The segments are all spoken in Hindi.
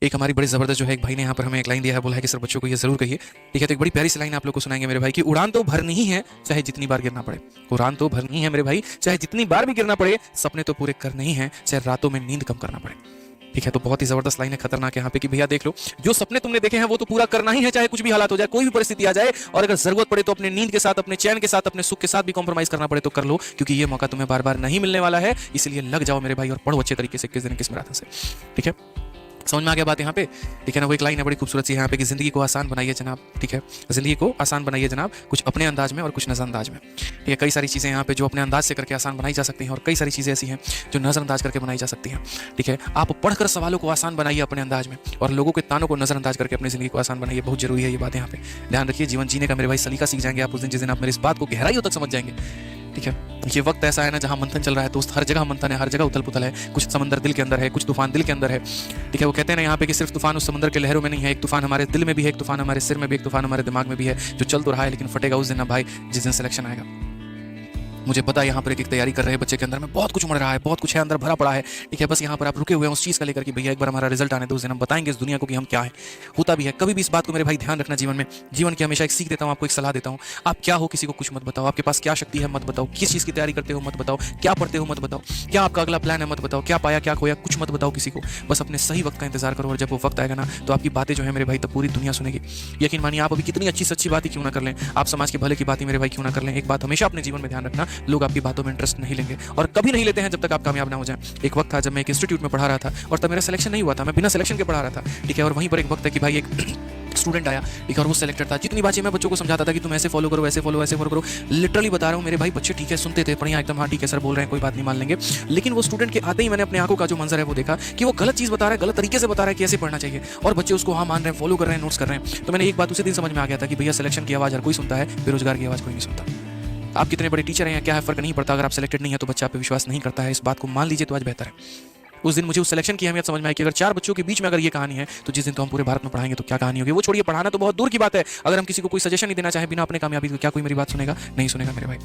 एक हमारी बड़ी ज़बरदस्त जो है एक भाई ने यहाँ पर हमें एक लाइन दिया है, बोला है कि सर बच्चों को ये ज़रूर कहिए। ठीक है, तो एक बड़ी प्यारी सी लाइन आप लोग को सुनाएंगे मेरे भाई कि उड़ान तो भरनी ही है चाहे जितनी बार गिरना पड़े। उड़ान तो भरनी है मेरे भाई, चाहे जितनी बार भी गिरना पड़े, सपने तो पूरे करने ही हैं, चाहे रातों में नींद कम करना पड़े। ठीक है, तो बहुत ही जबरदस्त लाइन है, खतरनाक है यहाँ पे कि भैया देख लो, जो सपने तुमने देखे हैं वो तो पूरा करना ही है, चाहे कुछ भी हालात हो जाए, कोई भी परिस्थिति आ जाए, और अगर जरूरत पड़े तो अपने नींद के साथ, अपने चैन के साथ, अपने सुख के साथ भी कॉम्प्रोमाइज करना पड़े तो कर लो, क्योंकि ये मौका तुम्हें बार बार नहीं मिलने वाला है। इसलिए लग जाओ मेरे भाई और पढ़ो अच्छे तरीके से, किस दिन किस रात से। ठीक है, समझ में आ गया बात यहाँ पे। ठीक है ना, वो एक लाइन है बड़ी खूबसूरत सी यहाँ पे कि जिंदगी को आसान बनाइए जनाब। ठीक है, जिंदगी को आसान बनाइए जनाब, कुछ अपने अंदाज में और कुछ नजरअंदाज में। ठीक है, कई सारी चीज़ें यहाँ पे जो अपने अंदाज से करके आसान बनाई जा सकती हैं, और कई सारी चीज़ें ऐसी हैं जो नजरअंदाज करके बनाई जा सकती हैं। ठीक है, आप पढ़कर सवालों को आसान बनाइए अपने अंदाज में, और लोगों के तानों को नजरअंदाज करके अपनी जिंदगी को आसान बनाइए। बहुत जरूरी है ये बात यहाँ पे, ध्यान रखिए। जीवन जीने का मेरे भाई सलीका सीख जाएंगे आप उस दिन, जिस दिन आप मेरी इस बात को गहराइयों तक समझ जाएंगे। ठीक है, ये वक्त ऐसा है ना जहां मंथन चल रहा है दोस्त, हर जगह मंथन है, हर जगह उथल पुथल है, कुछ समंदर दिल के अंदर है, कुछ तूफान दिल के अंदर है। ठीक है, वो कहते हैं ना यहाँ पे कि सिर्फ तूफान उस समंदर के लहरों में नहीं है, एक तूफान हमारे दिल में भी है, एक तूफान हमारे सिर में भी, एक तूफान हमारे दिमाग में भी है, जो चल तो रहा है लेकिन फटेगा उस दिन ना भाई, जिस दिन सिलेक्शन आएगा। मुझे पता है यहाँ पर एक तैयारी कर रहे हैं बच्चे के अंदर में बहुत कुछ उमड़ रहा है, बहुत कुछ है अंदर भरा पड़ा है। ठीक है, बस यहाँ पर आप रुके हुए हैं उस चीज़ का लेकर कि भैया एक बार हमारा रिजल्ट आने दो, उस दिन हम बताएंगे इस दुनिया को कि हम क्या है। होता भी है कभी भी इस बात को मेरे भाई ध्यान रखना जीवन में। जीवन की हमेशा एक सीख देता हूँ आपको, एक सलाह देता हूँ, आप क्या हो किसी को कुछ मत बताओ, आपके पास क्या शक्ति है मत बताओ, किस चीज़ की तैयारी करते हो मत बताओ, क्या पढ़ते हो मत बताओ, क्या आपका अगला प्लान है मत बताओ, क्या पाया क्या खोया कुछ मत बताओ किसी को। बस अपने सही वक्त का इंतजार करो, और जब वो वक्त आएगा ना तो आपकी बातें जो है मेरे भाई तब पूरी दुनिया सुनेगी। यकीन मानिए, आप अभी कितनी अच्छी सच्ची बातें क्यों ना कर लें, आप समाज के भले की बातें मेरे भाई क्यों ना कर लें, एक बात हमेशा अपने जीवन में ध्यान रखना, लोग आपकी बातों में इंटरेस्ट नहीं लेंगे, और कभी नहीं लेते हैं जब तक आप कामयाब ना हो जाएं। एक वक्त था जब मैं एक इंस्टीट्यूट में पढ़ा रहा था, और तब मेरा सिलेक्शन नहीं हुआ था, मैं बिना सिलेक्शन के पढ़ा रहा था। ठीक है, और वहीं पर एक वक्त है कि भाई एक स्टूडेंट आया, ठीक है, और वो सेलेक्टेड था। जितनी बातें मैं बच्चों को समझाता था कि तुम ऐसे फॉलो करो, ऐसे फॉलो करो, लिटरली बता रहा हूँ मेरे भाई, बच्चे ठीक है सुनते थे, बढ़िया एकदम, हाँ ठीक है सर बोल रहे हैं, कोई बात नहीं मान लेंगे। लेकिन वो स्टूडेंट के आते ही मैंने अपने आंखों का जो मंजर है वो देखा कि वो गलत चीज़ बता रहा है, गलत तरीके से बता रहा है कि ऐसे पढ़ना चाहिए, और बच्चे उसको हाँ मान रहे हैं, फॉलो कर रहे हैं, नोट्स कर रहे हैं। तो मैंने एक बात उसी दिन समझ में आ गया था कि भैया सिलेक्शन की आवाज़ हर कोई सुनता है, बेरोजगार की आवाज़ कोई नहीं सुनता। आप कितने बड़े टीचर हैं क्या है फर्क नहीं पड़ता, अगर आप सिलेक्टेड नहीं है तो बच्चा आप पे विश्वास नहीं करता है, इस बात को मान लीजिए तो आज बेहतर है। उस दिन मुझे उस सिलेक्शन की अहमियत समझ में आई कि अगर 4 बच्चों के बीच में अगर ये कहानी है तो जिस दिन तो हम पूरे भारत में पढ़ाएंगे तो क्या कहानी होगी। वो छोड़िए, पढ़ाना तो बहुत दूर की बात है, अगर हम किसी को कोई सजेशन नहीं देना चाहे बिना अपने कामयाबी तो क्या कोई मेरी बात सुनेगा, नहीं सुनेगा मेरे भाई।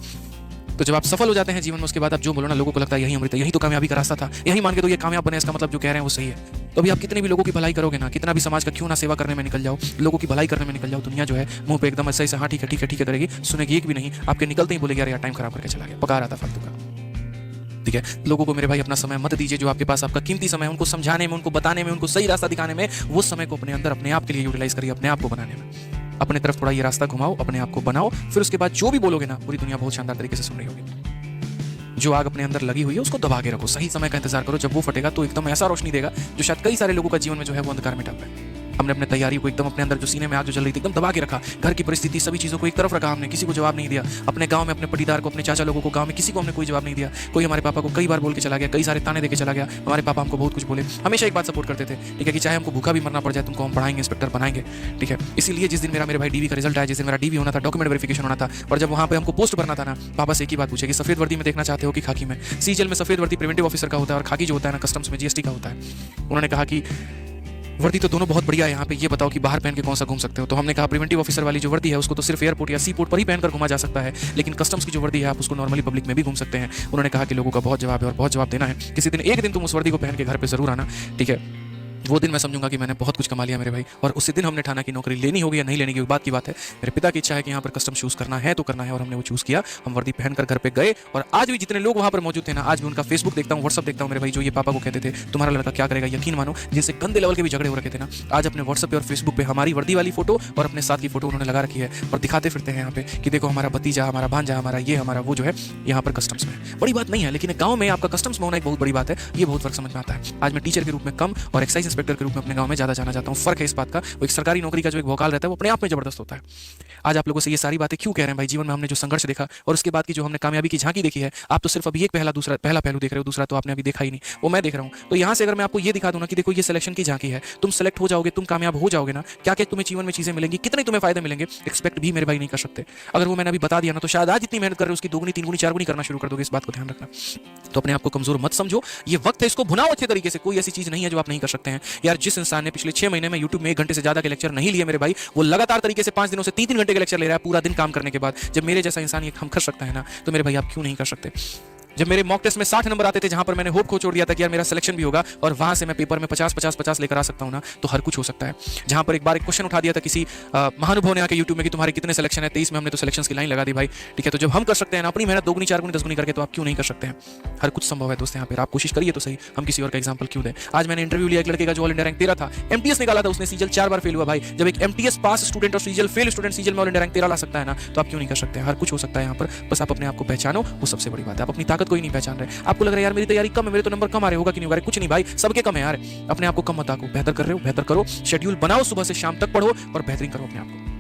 तो जब आप सफल हो जाते हैं जीवन में, उसके बाद आप जो बोलो ना, लोगों को लगता है यही अमृत है, यही तो कामयाबी का रास्ता था, यही मान के तो ये कामयाब बने, इसका मतलब जो कह रहे हैं वो सही है। तो अभी आप कितनी भी लोगों की भलाई करोगे ना, कितना भी समाज का क्यों ना सेवा करने में निकल जाओ, लोगों की भलाई करने में निकल जाओ, दुनिया जो है मुंह पे एकदम ऐसा हाँ ठीक है ठीक है ठीक है करेगी, सुनेगी एक भी नहीं, आपके निकलते ही बोलेगी यार टाइम खराब करके चला गया, पका रहा था फालतू का। ठीक है, लोगों को मेरे भाई अपना समय मत दीजिए, जो आपके पास आपका कीमती समय है उनको समझाने में, उनको बताने में, उनको सही रास्ता दिखाने में, वो समय को अपने अंदर अपने आप के लिए यूटिलाइज करिए, अपने आप को बनाने में। अपने तरफ थोड़ा ये रास्ता घुमाओ, अपने आप को बनाओ, फिर उसके बाद जो भी बोलोगे ना पूरी दुनिया बहुत शानदार तरीके से सुन रही होगी। जो आग अपने अंदर लगी हुई है उसको दबा के रखो, सही समय का इंतजार करो, जब वो फटेगा तो एकदम ऐसा रोशनी देगा जो शायद कई सारे लोगों का जीवन में जो है वो अंधकार में टप है। हमने अपने तैयारी को एकदम अपने अंदर जो सीने में आग जो चल रही थी एकदम दबा के रखा, घर की परिस्थिति सभी चीज़ों को एक तरफ रखा, हमने किसी को जवाब नहीं दिया, अपने गांव में अपने पटीदार को, अपने चाचा लोगों को, गांव में किसी को हमने कोई जवाब नहीं दिया। कोई हमारे पापा को कई बार बोल के चला गया, कई सारे ताने देके चला गया, हमारे पापा हमको बहुत कुछ बोले, हमेशा एक बात सपोर्ट करते थे, ठीक है, कि चाहे हमको भूखा भी मरना पड़ जाए तुमको हम पढ़ाएंगे, इंस्पेक्टर बनाएंगे। ठीक है, इसीलिए जिस दिन मेरे भाई डीवी का रिजल्ट आया, जिस दिन मेरा डीवी होना था, डॉक्यूमेंट वेरिफिकेशन होना था, और जब वहाँ पे हमको पोस्ट भरना था ना, पापा से एक ही बात पूछे कि सफेद वर्दी में देखना चाहते हो कि खाकी में। सीजीएल में सफेद वर्दी प्रिवेंटिव ऑफिसर का होता है, और खाकी जो होता है ना कस्टम्स में जीएसटी का होता है। उन्होंने कहा कि वर्दी तो दोनों बहुत बढ़िया है यहाँ पे, ये बताओ कि बाहर पहन के कौन सा घूम सकते हो। तो हमने कहा प्रिवेंटिव ऑफिसर वाली जो वर्दी है उसको तो सिर्फ एयरपोर्ट या सी पोर्ट पर ही पहनकर घुमा जा सकता है, लेकिन कस्टम्स की जो वर्दी है आप उसको नॉर्मली पब्लिक में भी घूम सकते हैं। उन्होंने कहा कि लोगों का बहुत जवाब है और बहुत जवाब देना है, किसी दिन एक दिन तुम उस वर्दी को पहन के घर पे जरूर आना। ठीक है, वो दिन मैं समझूंगा कि मैंने बहुत कुछ कमा लिया मेरे भाई, और उसी दिन हमने ठाना कि नौकरी लेनी होगी या नहीं लेने की बात की बात है। मेरे पिता की इच्छा है कि यहाँ पर कस्टम चूज करना है तो करना है, और हमने वो चूज किया। हम वर्दी पहनकर घर पे गए, और आज भी जितने लोग वहाँ पर मौजूद थे ना, आज भी उनका फेसबुक देखता हूँ, व्हाट्सअप देखता हूँ मेरे भाई, जो ये पापा को कहते थे तुम्हारा लड़का क्या करेगा, यकीन मानो जिनसे गंदे लेवल के भी झगड़े हो रखे थे ना, आज अपने व्हाट्सअप पे और फेसबुक पे हमारी वर्दी वाली फोटो और अपने साथ की फोटो उन्होंने लगा रखी है, और दिखाते फिरते हैं यहाँ पे कि देखो हमारा भतीजा, हमारा भांजा, हमारा ये हमारा वो जो है यहाँ पर कस्टम्स में। बड़ी बात नहीं है, लेकिन गाँव में आपका कस्टम्स में होना एक बहुत बड़ी बात है, ये बहुत फर्क समझ में आता है। आज मैं टीचर के रूप में कम और एक्साइज इंस्पेक्टर के रूप में अपने गाँव में ज़्यादा जाना चाहता हूँ। फर्क है इस बात का, वो एक सरकारी नौकरी का जो एक भौकाल रहता है वो अपने आप में जबरदस्त होता है। आज आप लोगों से ये सारी बातें क्यों कह रहे हैं भाई, जीवन में हमने जो संघर्ष देखा और उसके बाद की जो हमने कामयाबी की झांकी देखी है, आप तो सिर्फ अभी एक पहला पहलू देख रहे हो, दूसरा तो आपने अभी देखा ही नहीं, वो मैं देख रहा हूँ। तो यहाँ से अगर मैं आपको ये दिखा दूँ ना कि देखो ये सिलेक्शन की झांकी है, तुम सेलेक्ट हो जाओगे, तुम कामयाब हो जाओगे ना, क्या क्या तुम्हें जीवन में चीजें मिलेंगी, कितने तुम्हें फायदे मिलेंगे, एक्सपेक्ट भी मेरे भाई नहीं कर सकते। अगर वो मैंने अभी बता दिया ना, तो शायद आज इतनी मेहनत कर रहे हो उसकी दोगुनी तीन गुनी चार गुनी करना शुरू कर दोगे, इस बात को ध्यान रखना। तो अपने आप को कमजोर मत समझो, ये वक्त है, इसको भुनाओ अच्छे तरीके से। कोई ऐसी चीज नहीं है जो आप नहीं कर सकते हैं यार। जिस इंसान ने पिछले 6 महीने में यूट्यूब में 1 घंटे से ज्यादा के लेक्चर नहीं लिए मेरे भाई, वो लगातार तरीके से 5 दिनों से 3-3 घंटे के लेक्चर ले रहा है पूरा दिन काम करने के बाद। जब मेरे जैसा इंसान ये हम कर सकता है ना, तो मेरे भाई आप क्यों नहीं कर सकते। जब मेरे मॉक टेस्ट में 60 नंबर आते थे, जहां पर मैंने होप को छोड़ दिया था कि यार मेरा सिलेक्शन भी होगा और वहां से मैं पेपर में 50 लेकर आ सकता हूं ना, तो हर कुछ हो सकता है। जहां पर एक बार एक क्वेश्चन उठा दिया था किसी महानुभाव ने आके यूट्यूब में कि तुम्हारे कितने सिलेक्शन है, 23 में, हमने तो सिलेक्शन की लाइन लगा दी भाई। ठीक है, तो जब हम कर सकते हैं ना अपनी मेहनत 2 गुनी 4 गुनी 10 गुनी करके, तो आप क्यों नहीं कर सकते हैं? हर कुछ संभव है दोस्त, यहाँ पर आप कोशिश करिए तो सही, हम किसी और का एग्जाम्पल क्यों दें। आज मैंने इंटरव्यू लिया एक लड़के का जो ऑल इंडिया रैंक 13 था, एमटीएस निकाला था उसने, सीजल 4 बार फेल हुआ भाई। जब एक एमटीएस पास स्टूडेंट और सीजल फेल स्टूडेंट सीजल में ऑल इंडिया रैंक 13 ला सकता है ना, तो आप क्यों नहीं कर सकते हैं? हर कुछ हो सकता है यहाँ पर, बस आप अपने आप को पहचानो, वो सबसे बड़ी बात है। आप अपनी ताकत को ही नहीं पहचान रहे, आपको लग रहा है यार मेरी तैयारी कम है, मेरे तो नंबर कम आ रहे, होगा कि नहीं होगा, कुछ नहीं भाई, सबके कम है यार। अपने आप को कम मत आको, बेहतर कर रहे हो बेहतर करो, शेड्यूल बनाओ, सुबह से शाम तक पढ़ो और बेहतरीन करो अपने आप को।